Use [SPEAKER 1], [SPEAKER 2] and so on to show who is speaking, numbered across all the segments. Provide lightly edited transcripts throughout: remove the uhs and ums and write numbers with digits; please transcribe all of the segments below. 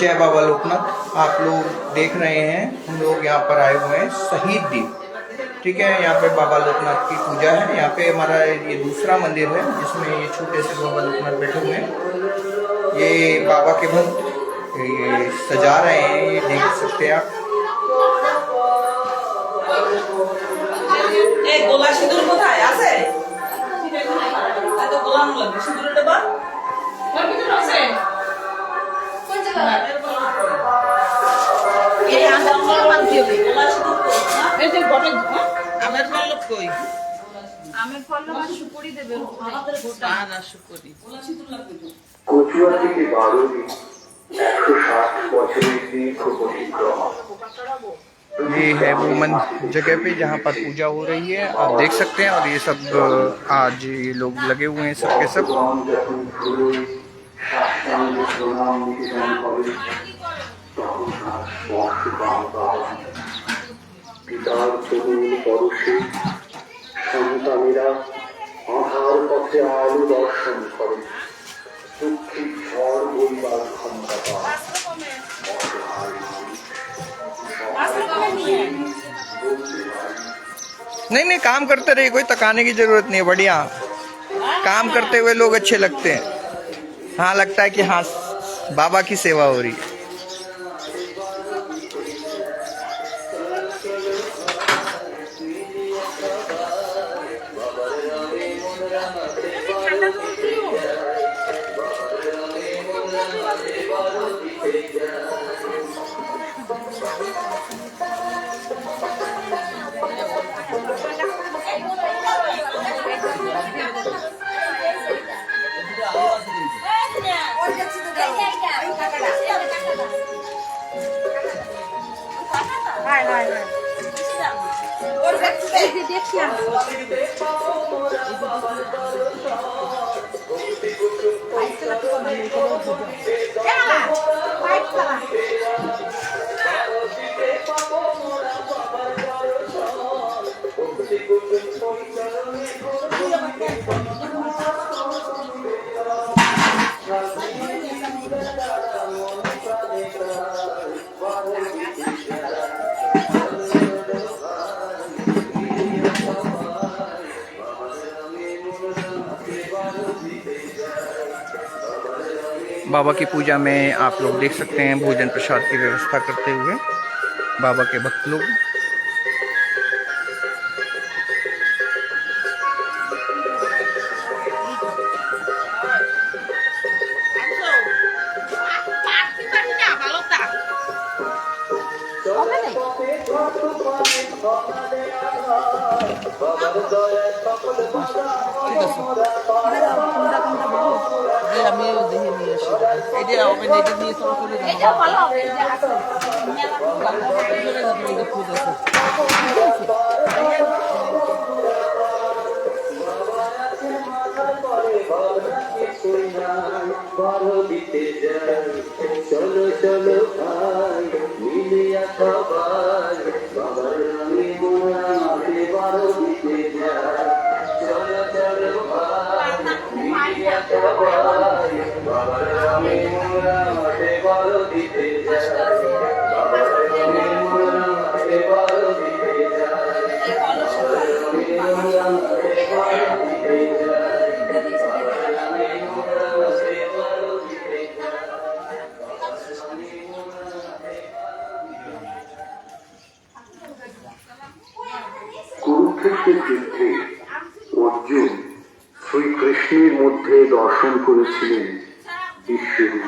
[SPEAKER 1] जय बाबा लोकनाथ। आप लोग देख रहे हैं, हम लोग यहाँ पर आए हुए हैं शहीद द्वीप। ठीक है, यहाँ पे बाबा लोकनाथ की पूजा है। यहाँ पे हमारा ये दूसरा मंदिर है जिसमें ये छोटे से बाबा लोकनाथ बैठे हुए हैं। ये बाबा के भक्त ये सजा रहे हैं, ये देख सकते हैं आप।
[SPEAKER 2] গোলা সিঁদুর কোথায় আছে? এত গোলাম লাগবে সিঁদুরের ডাবা ওর ভিতরে আছে কোন জায়গায়? এই আন্দা গোলা বাঁধতে হবে। গোলা সিঁদুর কই? এই যে বটে আমের ফল কই? আমের ফল আর সুপুরি দেবে। আমাদের গোটা না সুপুরি। গোলা সিঁদুর লাগবে তো।
[SPEAKER 3] কচুয়া থেকে বারোই 160 বছরের দীর্ঘ পরিক্রম।
[SPEAKER 1] ये है वो जगह पे जहाँ पर पूजा हो रही है, आप देख सकते हैं। और ये सब आज ये लोग लगे हुए हैं सबके सब।
[SPEAKER 3] পিতার তরুণ পরশে সন্তানেরা আধার পথে আলো দর্শন করে। দুঃখী ঝড় বইবার ক্ষমতা পায়।
[SPEAKER 1] नहीं नहीं, काम करते रहिए, कोई तकाने की जरूरत नहीं है। बढ़िया काम करते हुए लोग अच्छे लगते हैं। हाँ, लगता है कि हाँ बाबा की सेवा हो रही है। बाबा की पूजा में आप लोग देख सकते हैं भोजन प्रसाद की व्यवस्था करते हुए बाबा के भक्त लोग।
[SPEAKER 2] আমি দেখে নিয়ে আসি। এটা ওপেন এটা দিয়ে সব করে দাও। এটা ভালো হবে, এটা আছে মেলা ফুল আছে।
[SPEAKER 3] চলো চলো ভাই মিলিয়া সবাই বাবার রঙে মোড়াতে বারো দিতে যায়। চলো চলো ভাই মিলিয়া সবাই বাবার রঙে মোড়াতে বারো দিতে যায়। বাবার রঙে মোড়াতে বারো দিতে যায়। বাবার রঙে মোড়াতে বারো দিতে যায়। কুরুক্ষেত্রের যুদ্ধে অর্জুন শ্রীকৃষ্ণের মধ্যে দর্শন করেছিলেন বিশ্বরূপ।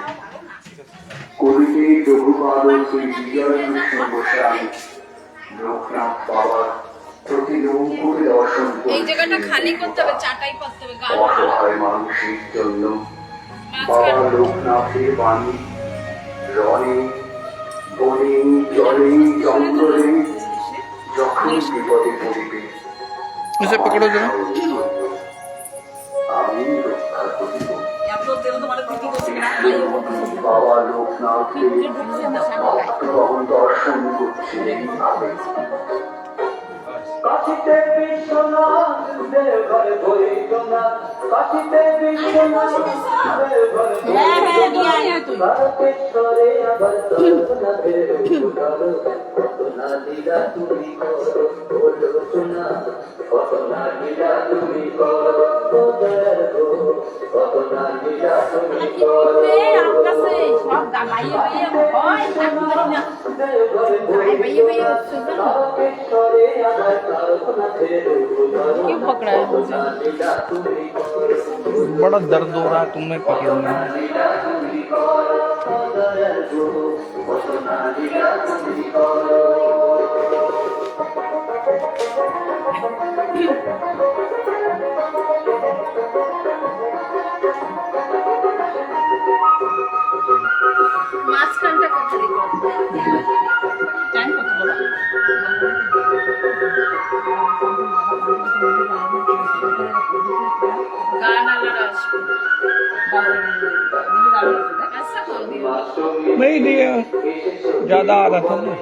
[SPEAKER 3] কবিতে রঘুপাদ শ্রী বিজয় কৃষ্ণ গোস্বামী লোকনাথ বাবার প্রতিলঙ্কুরে দর্শন অসহায় মানুষের জন্য বাবা লোকনাথের বাণী রণে বনে জলে জঙ্গলে যখন বিপদে পড়িবে
[SPEAKER 1] उसे पकड़ो जरा।
[SPEAKER 3] আমি রক্ষা করিব। বাবা লোকনাথকে ভক্তগণ দর্শন করছিলেন। কাশীতে বিশ্বনাথ দেবঘর বৈদ্যনাথ, কাশীতে বিশ্বনাথ দেবঘর
[SPEAKER 2] তুই
[SPEAKER 3] তারকেশ্বরে আবার তরুণাদের উদারো, কত না লীলা তুমি করো বলো শোনা, কত না লীলা তুমি করো ও দয়াল গো, কত না লীলা তুমি
[SPEAKER 2] কি
[SPEAKER 3] করো।
[SPEAKER 2] করবে আমার কাছে সব গাবাইয়ে বাইয়ে ভয় থাকতে পারি না গাবাইয়ে বাইয়ে উঠছে জানো
[SPEAKER 3] তারকেশ্বরে আবার তরুণাদের উদারো,
[SPEAKER 2] কি पकड़ा है
[SPEAKER 3] কত না লীলা তুমি করো,
[SPEAKER 1] बड़ा दर्द हो रहा है तुम्हें पकड़ने में।
[SPEAKER 3] লীলা তুমি করো ও দয়াল গো, কত না লীলা তুমি করো।
[SPEAKER 2] মাঝখানটা খালি টাইম কত বলো গান আলাদা আসবে ऐसा कर दिया
[SPEAKER 1] नहीं दिया ज्यादा आ रहा था ना।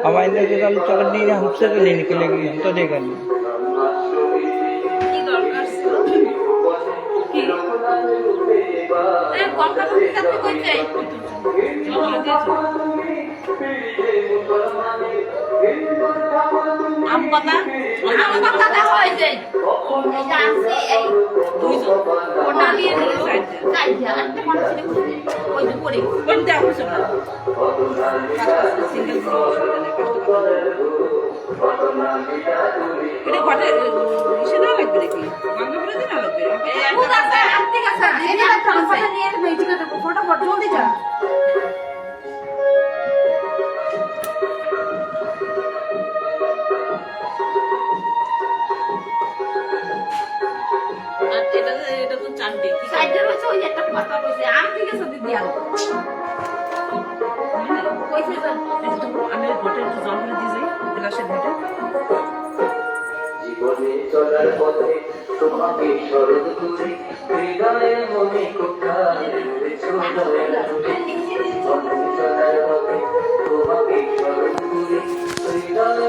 [SPEAKER 1] हमारे अंदर के चालू चल नहीं है, हमसे तो नहीं निकलेगी, हम तो देगा नहीं।
[SPEAKER 2] কি দরকার ছিল কি এই কলকাতা থেকে আপনি কই যাই চলো দিয়েছো আম কথা দেখা হয়ে যায় এটা আছে এই দুইজন ওটা দিয়ে দিলে সাইড আরেকটা মানুষ ছিল ওই যে পড়ে ওই দেখো সব সিঙ্গেল এটা ঘটে ইসে না লাগবে নাকি গঙ্গা করে দিন লাগবে ওটা আনতে গেছে এটা কথা নিয়ে মেজিকা দেবো ফটাফট জলদি যা আর এটা তো চারটে সাইডে রয়েছে ওই একটা পাতা রয়েছে আম ঠিক আছে দিদি আর কইছে স্যার আমি ঘটে একটু জল করে দিয়ে যাই গ্লাসে ঘটে
[SPEAKER 3] জীবনে চলার পথে তোমাকে স্মরণ করে, হৃদয়ে মনে কোথায় রয়েছো দয়াল তুমি। জীবনে চলার পথে তোমাকে স্মরণ করে, হৃদয়ে